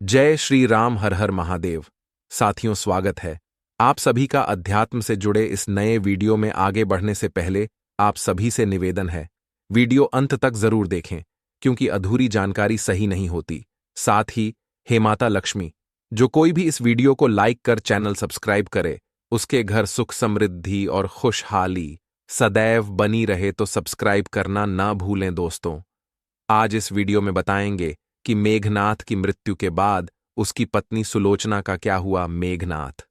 जय श्री राम, हर हर महादेव। साथियों, स्वागत है आप सभी का अध्यात्म से जुड़े इस नए वीडियो में। आगे बढ़ने से पहले आप सभी से निवेदन है, वीडियो अंत तक जरूर देखें, क्योंकि अधूरी जानकारी सही नहीं होती। साथ ही हे माता लक्ष्मी, जो कोई भी इस वीडियो को लाइक कर चैनल सब्सक्राइब करे, उसके घर सुख समृद्धि और खुशहाली सदैव बनी रहे, तो सब्सक्राइब करना ना भूलें दोस्तों। आज इस वीडियो में बताएंगे कि मेघनाथ की मृत्यु के बाद उसकी पत्नी सुलोचना का क्या हुआ। मेघनाथ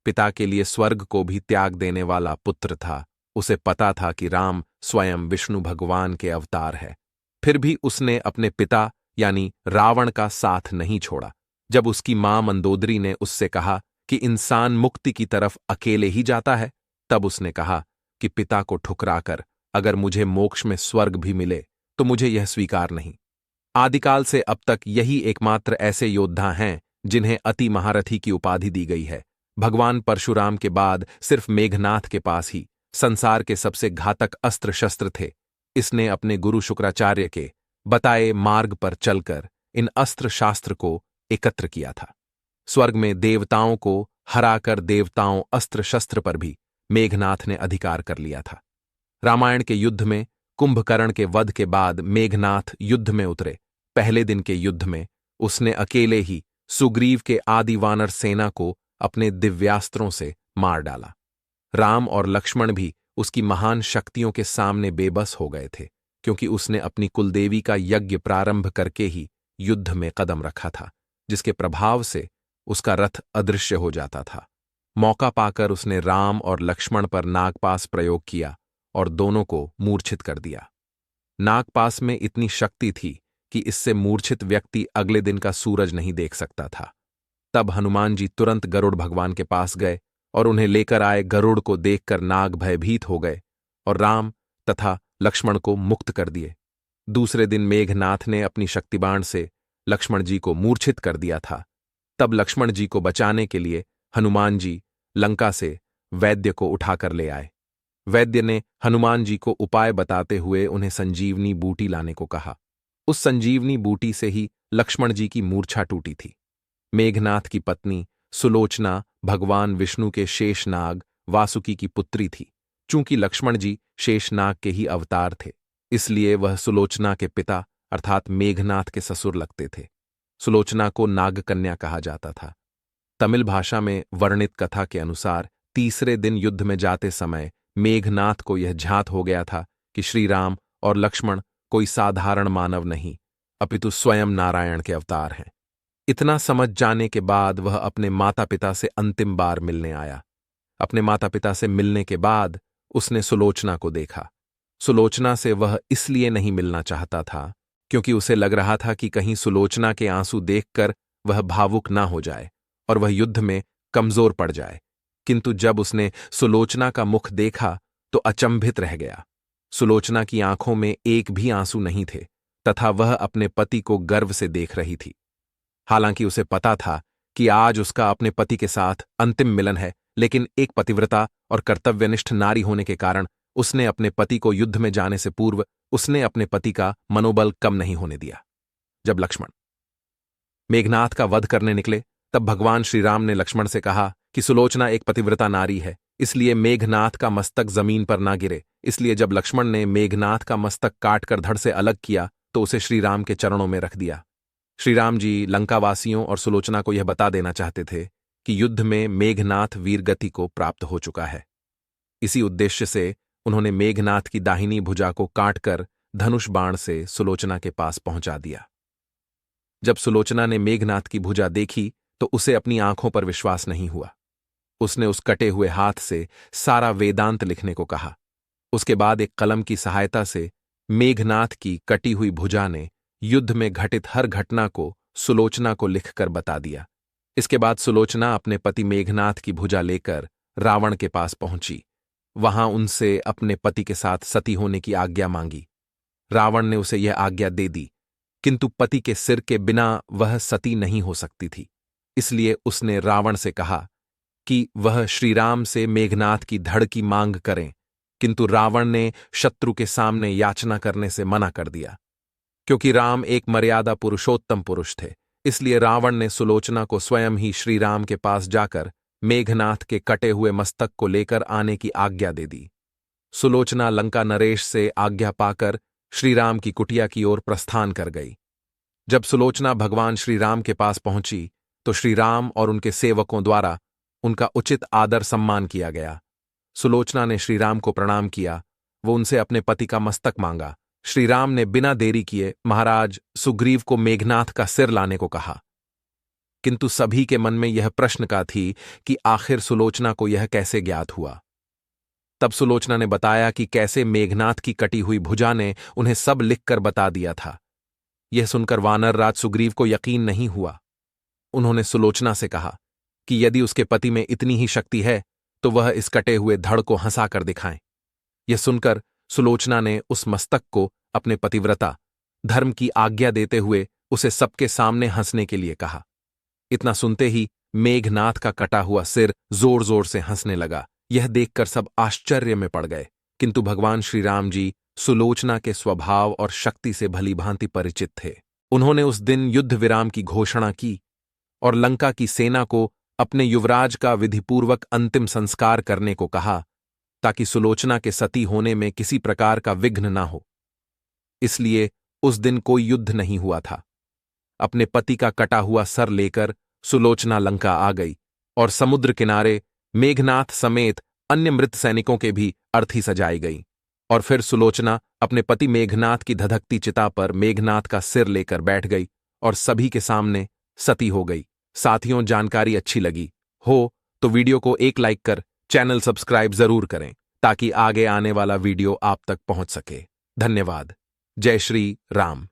पिता के लिए स्वर्ग को भी त्याग देने वाला पुत्र था। उसे पता था कि राम स्वयं विष्णु भगवान के अवतार है, फिर भी उसने अपने पिता यानी रावण का साथ नहीं छोड़ा। जब उसकी मां मंदोदरी ने उससे कहा कि इंसान मुक्ति की तरफ अकेले ही जाता है, तब उसने कहा कि पिता को ठुकराकर अगर मुझे मोक्ष में स्वर्ग भी मिले तो मुझे यह स्वीकार नहीं। आदिकाल से अब तक यही एकमात्र ऐसे योद्धा हैं जिन्हें अति महारथी की उपाधि दी गई है। भगवान परशुराम के बाद सिर्फ मेघनाथ के पास ही संसार के सबसे घातक अस्त्र शस्त्र थे। इसने अपने गुरु शुक्राचार्य के बताए मार्ग पर चलकर इन अस्त्र शास्त्र को एकत्र किया था। स्वर्ग में देवताओं को हराकर देवताओं अस्त्र शस्त्र पर भी मेघनाथ ने अधिकार कर लिया था। रामायण के युद्ध में कुंभकर्ण के वध के बाद मेघनाथ युद्ध में उतरे। पहले दिन के युद्ध में उसने अकेले ही सुग्रीव के आदि वानर सेना को अपने दिव्यास्त्रों से मार डाला। राम और लक्ष्मण भी उसकी महान शक्तियों के सामने बेबस हो गए थे, क्योंकि उसने अपनी कुलदेवी का यज्ञ प्रारंभ करके ही युद्ध में कदम रखा था, जिसके प्रभाव से उसका रथ अदृश्य हो जाता था। मौका पाकर उसने राम और लक्ष्मण पर नागपाश प्रयोग किया और दोनों को मूर्छित कर दिया। नागपाश में इतनी शक्ति थी कि इससे मूर्छित व्यक्ति अगले दिन का सूरज नहीं देख सकता था। तब हनुमान जी तुरंत गरुड़ भगवान के पास गए और उन्हें लेकर आए गरुड़ को देखकर नाग भयभीत हो गए और राम तथा लक्ष्मण को मुक्त कर दिए। दूसरे दिन मेघनाथ ने अपनी शक्तिबाण से लक्ष्मण जी को मूर्छित कर दिया था। तब लक्ष्मण जी को बचाने के लिए हनुमान जी लंका से वैद्य को उठाकर ले आए। वैद्य ने हनुमान जी को उपाय बताते हुए उन्हें संजीवनी बूटी लाने को कहा। उस संजीवनी बूटी से ही लक्ष्मण जी की मूर्छा टूटी थी। मेघनाथ की पत्नी सुलोचना भगवान विष्णु के शेषनाग वासुकी की पुत्री थी। चूंकि लक्ष्मण जी शेषनाग के ही अवतार थे, इसलिए वह सुलोचना के पिता अर्थात मेघनाथ के ससुर लगते थे। सुलोचना को नागकन्या कहा जाता था। तमिल भाषा में वर्णित कथा के अनुसार तीसरे दिन युद्ध में जाते समय मेघनाथ को यह झांत हो गया था कि श्री राम और लक्ष्मण कोई साधारण मानव नहीं, अपितु स्वयं नारायण के अवतार हैं। इतना समझ जाने के बाद वह अपने माता पिता से अंतिम बार मिलने आया। अपने माता पिता से मिलने के बाद उसने सुलोचना को देखा। सुलोचना से वह इसलिए नहीं मिलना चाहता था क्योंकि उसे लग रहा था कि कहीं सुलोचना के आंसू देखकर वह भावुक ना हो जाए और वह युद्ध में कमजोर पड़ जाए। किंतु जब उसने सुलोचना का मुख देखा तो अचंभित रह गया। सुलोचना की आंखों में एक भी आंसू नहीं थे तथा वह अपने पति को गर्व से देख रही थी। हालांकि उसे पता था कि आज उसका अपने पति के साथ अंतिम मिलन है, लेकिन एक पतिव्रता और कर्तव्यनिष्ठ नारी होने के कारण उसने अपने पति को युद्ध में जाने से पूर्व उसने अपने पति का मनोबल कम नहीं होने दिया। जब लक्ष्मण मेघनाथ का वध करने निकले, तब भगवान श्री राम ने लक्ष्मण से कहा कि सुलोचना एक पतिव्रता नारी है, इसलिए मेघनाथ का मस्तक जमीन पर ना गिरे। इसलिए जब लक्ष्मण ने मेघनाथ का मस्तक काटकर धड़ से अलग किया तो उसे श्री राम के चरणों में रख दिया। श्री राम जी लंकावासियों और सुलोचना को यह बता देना चाहते थे कि युद्ध में मेघनाथ वीरगति को प्राप्त हो चुका है। इसी उद्देश्य से उन्होंने मेघनाथ की दाहिनी भुजा को काटकर धनुष बाण से सुलोचना के पास पहुंचा दिया। जब सुलोचना ने मेघनाथ की भुजा देखी तो उसे अपनी आंखों पर विश्वास नहीं हुआ। उसने उस कटे हुए हाथ से सारा वेदांत लिखने को कहा। उसके बाद एक कलम की सहायता से मेघनाथ की कटी हुई भुजा ने युद्ध में घटित हर घटना को सुलोचना को लिखकर बता दिया। इसके बाद सुलोचना अपने पति मेघनाथ की भुजा लेकर रावण के पास पहुंची। वहां उनसे अपने पति के साथ सती होने की आज्ञा मांगी। रावण ने उसे यह आज्ञा दे दी, किंतु पति के सिर के बिना वह सती नहीं हो सकती थी। इसलिए उसने रावण से कहा कि वह श्रीराम से मेघनाथ की धड़ की मांग करें, किंतु रावण ने शत्रु के सामने याचना करने से मना कर दिया। क्योंकि राम एक मर्यादा पुरुषोत्तम पुरुष थे, इसलिए रावण ने सुलोचना को स्वयं ही श्री राम के पास जाकर मेघनाथ के कटे हुए मस्तक को लेकर आने की आज्ञा दे दी। सुलोचना लंका नरेश से आज्ञा पाकर श्रीराम की कुटिया की ओर प्रस्थान कर गई। जब सुलोचना भगवान श्री राम के पास पहुंची तो श्री राम और उनके सेवकों द्वारा उनका उचित आदर सम्मान किया गया। सुलोचना ने श्री राम को प्रणाम किया। वो उनसे अपने पति का मस्तक मांगा। श्री राम ने बिना देरी किए महाराज सुग्रीव को मेघनाथ का सिर लाने को कहा, किंतु सभी के मन में यह प्रश्न का थी कि आखिर सुलोचना को यह कैसे ज्ञात हुआ। तब सुलोचना ने बताया कि कैसे मेघनाथ की कटी हुई भुजा ने उन्हें सब लिखकर बता दिया था। यह सुनकर वानर राज सुग्रीव को यकीन नहीं हुआ। उन्होंने सुलोचना से कहा कि यदि उसके पति में इतनी ही शक्ति है तो वह इस कटे हुए धड़ को हंसाकर दिखाएं। यह सुनकर सुलोचना ने उस मस्तक को अपने पतिव्रता धर्म की आज्ञा देते हुए उसे सबके सामने हंसने के लिए कहा। इतना सुनते ही मेघनाथ का कटा हुआ सिर जोर जोर से हंसने लगा। यह देखकर सब आश्चर्य में पड़ गए, किंतु भगवान श्री राम जी सुलोचना के स्वभाव और शक्ति से भली भांति परिचित थे। उन्होंने उस दिन युद्ध विराम की घोषणा की और लंका की सेना को अपने युवराज का विधिपूर्वक अंतिम संस्कार करने को कहा, ताकि सुलोचना के सती होने में किसी प्रकार का विघ्न न हो। इसलिए उस दिन कोई युद्ध नहीं हुआ था। अपने पति का कटा हुआ सर लेकर सुलोचना लंका आ गई और समुद्र किनारे मेघनाथ समेत अन्य मृत सैनिकों के भी अर्थी सजाई गई। और फिर सुलोचना अपने पति मेघनाथ की धधकती चिता पर मेघनाथ का सिर लेकर बैठ गई और सभी के सामने सती हो गई। साथियों, जानकारी अच्छी लगी हो तो वीडियो को एक लाइक कर चैनल सब्सक्राइब जरूर करें, ताकि आगे आने वाला वीडियो आप तक पहुंच सके। धन्यवाद। जय श्री राम।